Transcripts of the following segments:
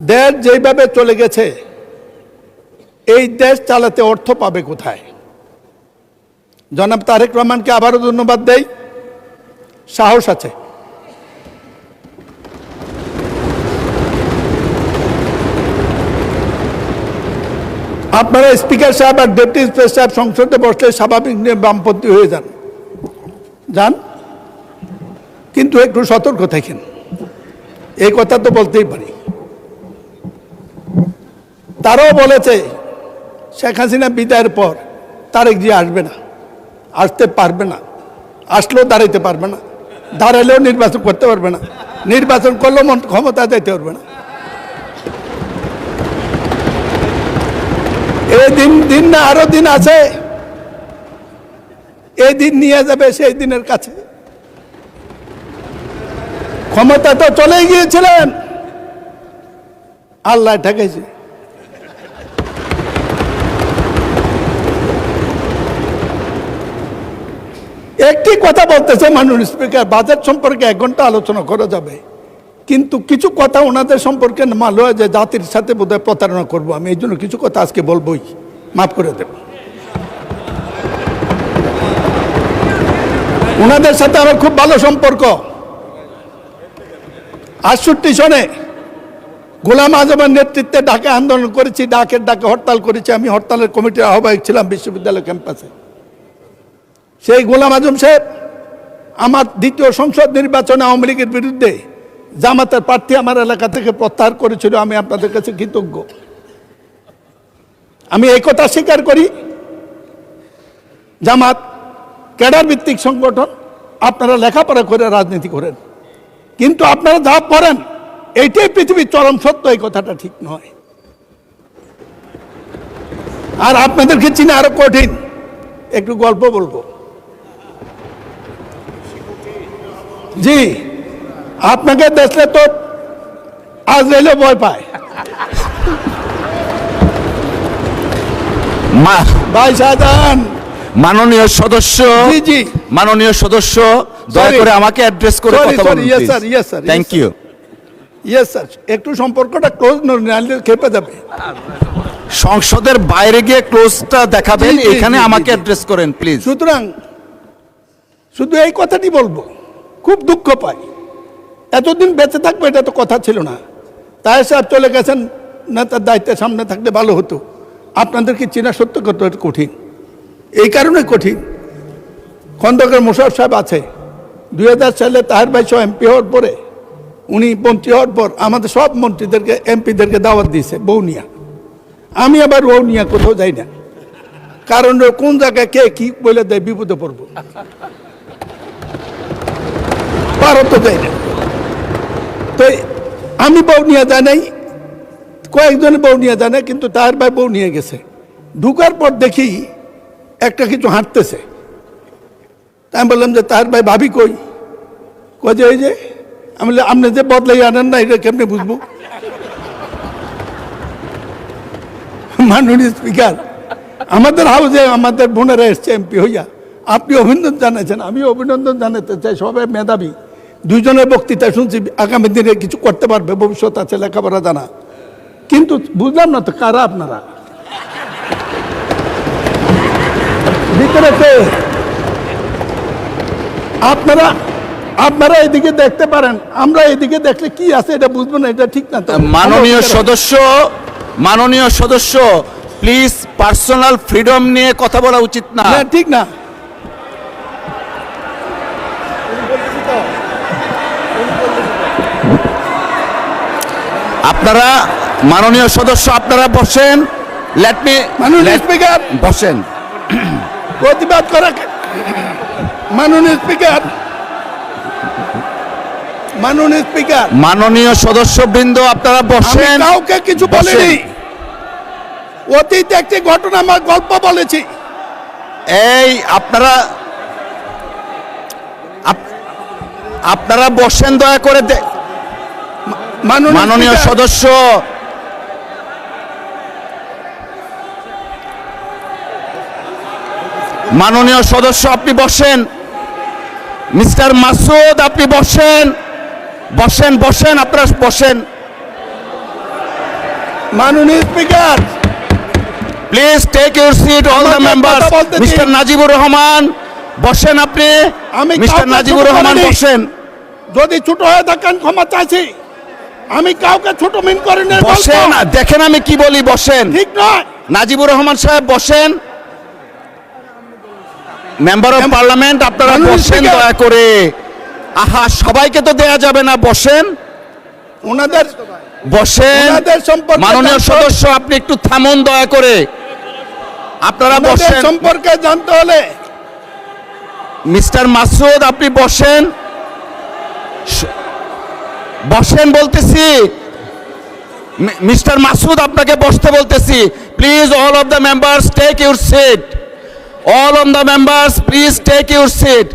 দেশ যেভাবে চলে গেছে, এই দেশ চালাতে অর্থ পাবে কোথায়? জনাব তারেক রহমানকে আবারও ধন্যবাদ দেই, সাহস আছে। আপনারা স্পিকার সাহেব আর ডেপুটি স্পিকার সাহেব সংসদে বসলে স্বাভাবিক নিয়ে বামপন্থী হয়ে যান, কিন্তু একটু সতর্ক থাকেন, এই কথা তো বলতেই পারি। তারাও বলেছে শেখ হাসিনা বিদায়ের পর তারেক জি আসবে না, আসতে পারবে না, আসলেও দাঁড়াইতে পারবে না, দাঁড়ালেও নির্বাচন করতে পারবে না, নির্বাচন করলেও ক্ষমতা যেতে পারবে না। এই দিন না আরো দিন আছে, এই দিন নিয়ে যাবে সেই দিনের কাছে। ক্ষমতা তো চলেই গিয়েছিলেন, আল্লাহ ঠেকেছে। একটি কথা বলতেছে মাননীয় স্পিকার, বাজেট সম্পর্কে 1 ঘন্টা আলোচনা করা যাবে, কিন্তু কিছু কথা ওনাদের সম্পর্কে মাল হয় যে জাতির সাথে বোধহয় প্রতারণা করবো আমি, এই জন্য কিছু কথা আজকে বলবোই, মাফ করে দেব। ওনাদের সাথে আমার খুব ভালো সম্পর্ক। 68 সনে গোলাম আজমের নেতৃত্বে ঢাকা আন্দোলন করেছি, ডাকে হরতাল করেছি, আমি হরতালের কমিটির আহ্বায়ক ছিলাম বিশ্ববিদ্যালয় ক্যাম্পাসে। সেই গোলাম আজম সাহেব আমার 2য় সংসদ নির্বাচনে আওয়ামী লীগের বিরুদ্ধে জামাতের প্রার্থী আমার এলাকা থেকে প্রত্যাহার করেছিল। আমি আপনাদের কাছে কৃতজ্ঞ। আমি এই কথা স্বীকার করি, জামাত ক্যাডার ভিত্তিক সংগঠন, আপনারা লেখাপড়া করে রাজনীতি করেন, কিন্তু আপনারা যা করেন এইটাই পৃথিবীর চরম সত্য, এই কথাটা ঠিক নয়। আর আপনাদেরকে চিনে আরো কঠিন। একটু গল্প বলবো। জি, আপনাকে দেখলে তো আজরাইলও ভয় পায়। ভাই শাহজাহান, মাননীয় সদস্য, জি জি, মাননীয় সদস্য, দয়া করে আমাকে অ্যাড্রেস করে কথা বলুন। Yes sir, yes sir, thank you. Yes sir, একটু সম্পর্কটা ক্লোজ নাহলে খেপে যাবে। সংসদের বাইরে গিয়ে ক্লোজটা দেখাবেন, এখানে আমাকে অ্যাড্রেস করেন প্লিজ। সুতরাং শুধু এই কথাটি বলবো, খুব দুঃখ পাই, এতদিন বেঁচে থাকবো এটা তো কথা ছিল না। তাই সাহেব চলে গেছেন, নেতার দায়িত্বের সামনে থাকলে ভালো হতো। আপনাদেরকে চেনা সত্য কত কঠিন, এই কারণে কঠিন। খন্দকার মোশাররফ সাহেব আছে, 2000 সালে তাহের ভাই সহ এমপি হওয়ার পরে, উনি মন্ত্রী হওয়ার পর আমাদের সব মন্ত্রীদেরকে এমপিদেরকে দাওয়াত দিয়েছে বৌনিয়া। আমি আবার বৌনিয়া কোথাও যাই না, কারণ কোন জায়গায় কে কি বলে দেয় বিপদে পড়বো, ভারত যাই না। তো আমি বৌনিয়া যাই নাই, কয়েকজনে বৌনিয়া যায় না, কিন্তু তার ভাই বৌনিয়া গেছে। ঢুকার পর দেখি একটা কিছু হাঁটতেছে, আমি বললাম যে তার ভাই ভাবি কই? যে ওই যে, আমি বললাম আপনি যে বদলাই আনেন না, এটা কেমনে বুঝবো? মাননীয় স্পিকার, আমাদের হাউসে আমাদের বোনেরা এসছে এমপি হইয়া, আপনি অভিনন্দন জানাচ্ছেন, আমি অভিনন্দন জানাতে চাই। সবাই মেধাবী, 2 জনের বক্তৃতা শুনছি, আগামী দিনে কিছু করতে পারবে, ভবিষ্যৎ আছে, লেখাপড়া জানা, কিন্তু বুঝলাম না তো কারা আপনারা ভিতরে কে? আপনারা এদিকে দেখতে পারেন, আমরা এদিকে দেখলে কি আছে এটা বুঝবো না, এটা ঠিক না। মাননীয় সদস্য প্লিজ, পার্সোনাল ফ্রিডম নিয়ে কথা বলা উচিত না, ঠিক না। আপনারা, মাননীয় সদস্য আপনারা বসেন। লেট মি, মাননীয় স্পিকার বসেন। প্রতিবাদ করা। মাননীয় স্পিকার, মাননীয় স্পিকার, মাননীয় সদস্যবৃন্দ আপনারা বসেন। কাউকে কিছু বলিনি, অতীতে একটি ঘটনা আমার গল্প বলেছি। এই আপনারা বসেন দয়া করে। মাননীয় সদস্য, মাননীয় সদস্য আপনি বসেন। মিস্টার মাসুদ আপনি বসেন, বসেন, আপনারা বসেন। মাননীয় speaker, please take your seat all the আমাকে মেম্বার্স। কথা বলতে দিন। মিস্টার নাজিবুর রহমান বসেন, আপনি আমি মিস্টার কাউকে নাজিবুর ছোট রহমান করিনি। বসেন। যদি ছোট হয়ে থাকেন ক্ষমা চাইছি। আমি কাউকে ছোট মিন করি না, বসেন, দেখেন আমি কি বলি, বসেন। ঠিক নয়। নাজিবুর রহমান সাহেব বসেন। মেম্বার অফ পার্লামেন্ট আপনারা মাননীয় বসেন স্পিকার। দয়া করে। আহা, সবাইকে তো দেয়া যাবে না, বসেন ওনাদের বসেন। ওনাদের সম্পর্কে মাননীয় জানতে- সদস্য আপনি একটু থামুন দয়া করে, আপনারা ওনাদের বসেন। সম্পর্কে জানতে হলে মিস্টার মাসুদ আপনি বসেন, বসেন বলতেছি। মিস্টার মাসুদ আপনাকে বসতে বলতেছি। Please all of the members take your seat. All of the members please take your seat.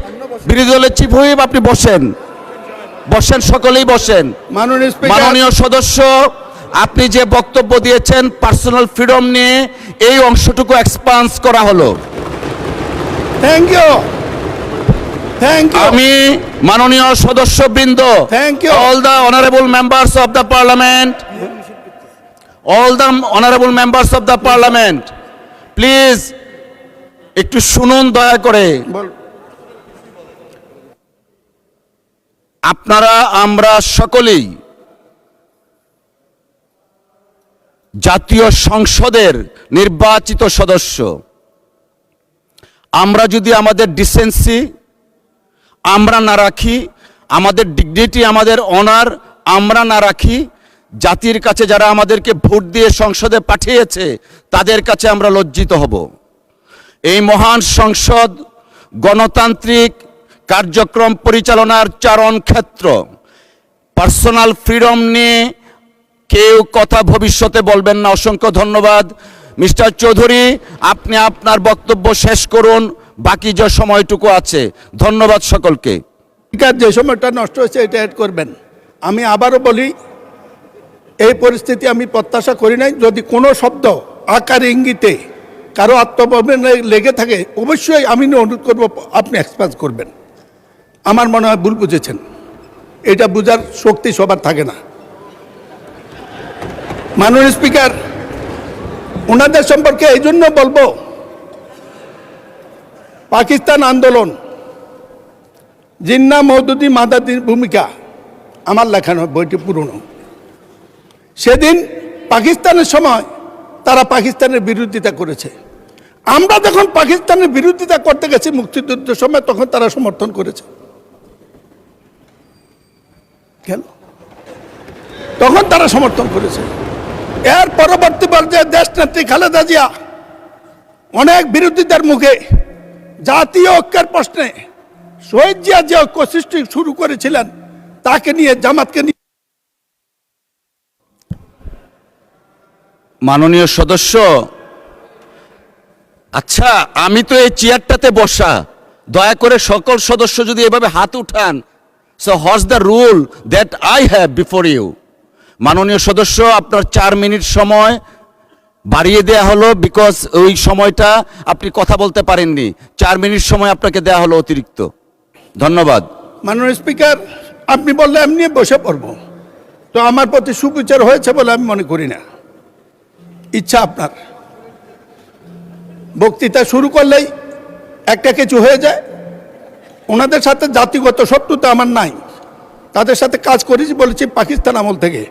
বিরোধী দলের চিফ হুইপ আপনি বসেন, বসেন, সকলেই বসেন। মাননীয় স্পিকার, মাননীয় সদস্য আপনি যে বক্তব্য দিয়েছেন পার্সোনাল ফ্রিডম নিয়ে, এই অংশটুকু এক্সপান্স করা হলো। Thank you, thank you. আমি মাননীয় সদস্যবৃন্দ, Thank you. all the honorable members of the parliament, all the honorable members of the parliament, please একটু শুনুন দয়া করে। আপনারা আমরা সকলেই জাতীয় সংসদের নির্বাচিত সদস্য। আমরা যদি আমাদের ডিসেন্সি আমরা না রাখি, আমাদের ডিগনিটি, আমাদের অনার আমরা না রাখি, জাতির কাছে যারা আমাদেরকে ভোট দিয়ে সংসদে পাঠিয়েছে তাদের কাছে আমরা লজ্জিত হব। এই মহান সংসদ গণতান্ত্রিক কার্যক্রম পরিচালনার চারণ ক্ষেত্র। পার্সোনাল ফ্রিডম নিয়ে কেউ কথা ভবিষ্যতে বলবেন না। অসংখ্য ধন্যবাদ। মিস্টার চৌধুরী আপনি আপনার বক্তব্য শেষ করুন, বাকি যে সময়টুকু আছে। ধন্যবাদ সকলকে। স্পিকার, যে সময়টা নষ্ট হয়েছে এটা অ্যাড করবেন। আমি আবারও বলি, এই পরিস্থিতি আমি প্রত্যাশা করি নাই। যদি কোনো শব্দ আকার ইঙ্গিতে কারো আত্মপ্রবণে লেগে থাকে অবশ্যই আমি অনুরোধ করব আপনি এক্সপ্রেস করবেন। আমার মনে হয় ভুল বুঝেছেন, এটা বোঝার শক্তি সবার থাকে না। মাননীয় স্পিকার, ওনাদের সম্পর্কে এই জন্য বলবো, পাকিস্তান আন্দোলন, জিন্না মওদুদি মাদাদির ভূমিকা আমার লেখা নয়, বইটি পুরনো। সেদিন পাকিস্তানের সময় তারা পাকিস্তানের বিরোধিতা করেছে। আমরা যখন পাকিস্তানের বিরোধিতা করতে গেছি মুক্তিযুদ্ধের সময়, তখন তারা সমর্থন করেছে। কেন? তখন তারা সমর্থন করেছে। এর পরবর্তী পর্যায়ে দেশ নেত্রী খালেদা জিয়া অনেক বিরোধিতার মুখে জাতীয় ঐক্যের প্রশ্নে শহীদ জিয়া যে ঐক্য সৃষ্টি শুরু করেছিলেন, তাকে নিয়ে, জামাতকে নিয়ে। মাননীয় সদস্য, আচ্ছা আমি তো এই চেয়ারটাতে বসা, দয়া করে সকল সদস্য যদি এভাবে হাত উঠান, so what's the rule that I have before you. মাননীয় সদস্য, আপনার 4 মিনিট সময় বাড়িয়ে দেয়া হলো, বিকজ ওই সময়টা আপনি কথা বলতে পারেননি। 4 মিনিট সময় আপনাকে দেয়া হলো অতিরিক্ত। ধন্যবাদ। মাননীয় স্পিকার, আপনি বললে এমনি বসে পড়ব, তো আমার প্রতি সুবিচার হয়েছে বলে আমি মনে করি না। ইচ্ছা আপনার। বক্তৃতা শুরু করলেই একটা কিছু হয়ে যায়। ওনাদের সাথে জাতিগত শত্রুতা আমার নাই, তাদের সাথে কাজ করেছি, বলেছি পাকিস্তান আমল থেকে।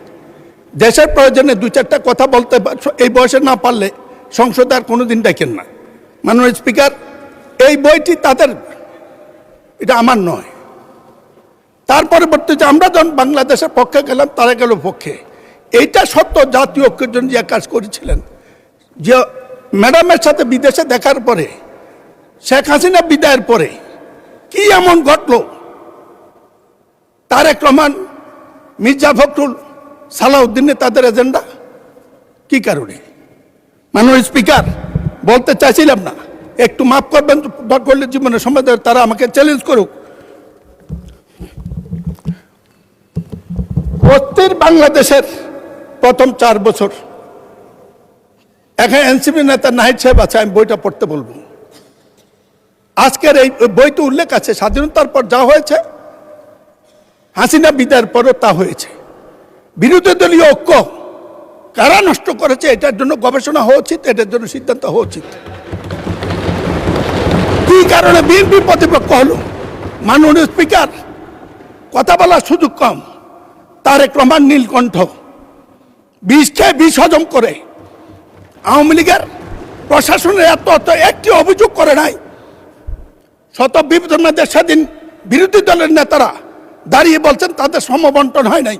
দেশের প্রয়োজনে 2-4টা কথা বলতে এই বয়সে না পারলে সংসদে আর কোনোদিন ডাকেন না। মাননীয় স্পিকার, এই বইটি তাদের, এটা আমার নয়। তার পরবর্তীতে আমরা যখন বাংলাদেশের পক্ষে গেলাম, তারা গেল পক্ষে। এইটা সত্য, জাতীয় ঐক্যের জন্য যে কাজ করেছিলেন, যে ম্যাডামের সাথে বিদেশে দেখার পরে, শেখ হাসিনা বিদায়ের পরে কি এমন ঘটল, তারেক রহমান, মির্জা ফখরুল, সালাউদ্দিনে তাদের এজেন্ডা কি কারণে? মাননীয় স্পিকার, বলতে চাইছিলাম না, একটু মাফ করবেন, দরকার হলে জীবনের সময় তারা আমাকে চ্যালেঞ্জ করুক। অস্থির বাংলাদেশের প্রথম 4 বছর, এখানে এনসিপি নেতা নাহিদ সাহেব আছে, আমি বইটা পড়তে বলবো। আজকের এই বইতে উল্লেখ আছে, স্বাধীনতার পর যা হয়েছে, হাসিনা বিদায়ের পরও তা হয়েছে। বিরোধী দলীয় ঐক্য কারা নষ্ট করেছে এটার জন্য গবেষণা হওয়া উচিত, এটার জন্য সিদ্ধান্ত হওয়া উচিত। কি কারণে বিএনপি প্রতিপক্ষ হলো? মাননীয় স্পিকার, কথা বলার সুযোগ কম, তারেক রহমান নীলকণ্ঠ বিষ খেয়ে বিষ হজম করে আওয়ামী লীগের প্রশাসনের এত একটি অভিযোগ করে নাই। শত বিপদের মধ্যে সেদিন বিরোধী দলের নেতারা দাঁড়িয়ে বলছেন তাদের সমবন্টন হয় নাই।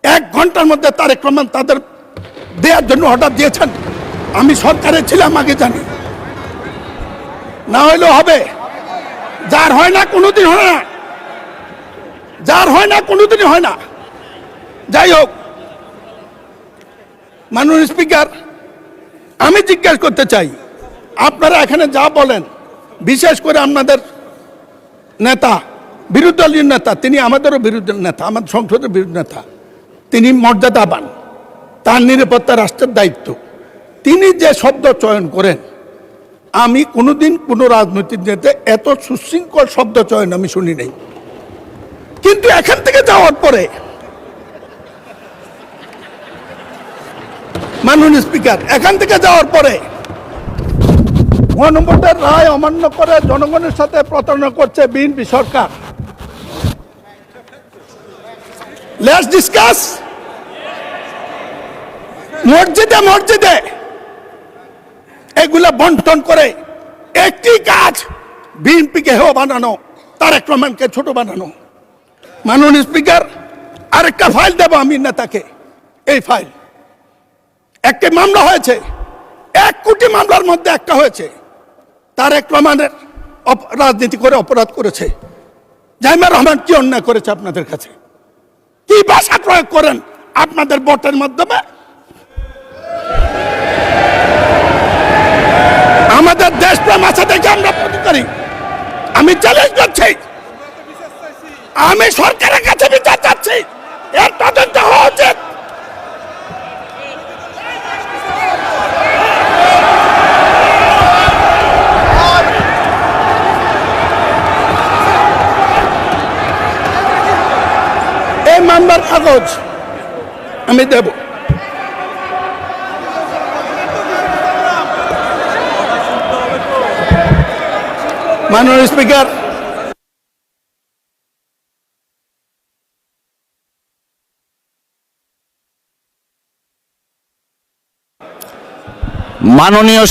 1 ঘন্টার মধ্যে তারেক রহমান তাদের দেওয়ার জন্য অর্ডার দিয়েছেন। আমি সরকারে ছিলাম, আগে জানি। না হইলেও হবে, যার হয় না কোনোদিন হয় না, যার হয় না কোনোদিনই হয় না। যাই হোক, মাননীয় স্পিকার, আমি জিজ্ঞেস করতে চাই, আপনারা এখানে যা বলেন, বিশেষ করে আপনাদের নেতা, বিরোধী দলীয় নেতা, তিনি আমাদেরও বিরোধী নেতা, আমাদের সংসদের বিরোধী নেতা, তিনি মর্যাদাবান, তার নিরাপত্তা রাষ্ট্রের দায়িত্ব। তিনি যে শব্দ চয়ন করেন, আমি কোনোদিন কোনো রাজনৈতিক নেতা এত সুশৃঙ্খল শব্দ চয়ন আমি শুনি নাই। কিন্তু এখান থেকে যাওয়ার পরে, মাননীয় স্পিকার, এখান থেকে যাওয়ার পরে গণভোটের রায় অমান্য করে জনগণের সাথে প্রতারণা করছে বিএনপি সরকার। Let's discuss. মসজিদে মসজিদে এগুলা বন্টন করে একটি কাজ, বিএনপিকে হেয় বানানো, তারেক রহমানকে ছোট বানানো। মাননীয় স্পিকার, আরেকটা ফাইল দেব আমি নেতাকে। এই ফাইল, একটি মামলা হয়েছে, 1 কোটি মামলার মধ্যে একটা হয়েছে। তারেক রহমানের রাজনীতি করে অপরাধ করেছে। জাইমা রহমান কি অন্যায় করেছে আপনাদের কাছে? কি ভাষা প্রয়োগ করেন আপনাদের ভোটের মাধ্যমে? আমাদের দেশপ্রেম আছে দেখে আমরা প্রতিকারী। আমি চ্যালেঞ্জ করছি, আমি সরকারের কাছে বিচার চাচ্ছি, এর তদন্ত হওয়া উচিত। এই মামলার কাগজ আমি দেব। মাননীয় স্পিকার, মাননীয়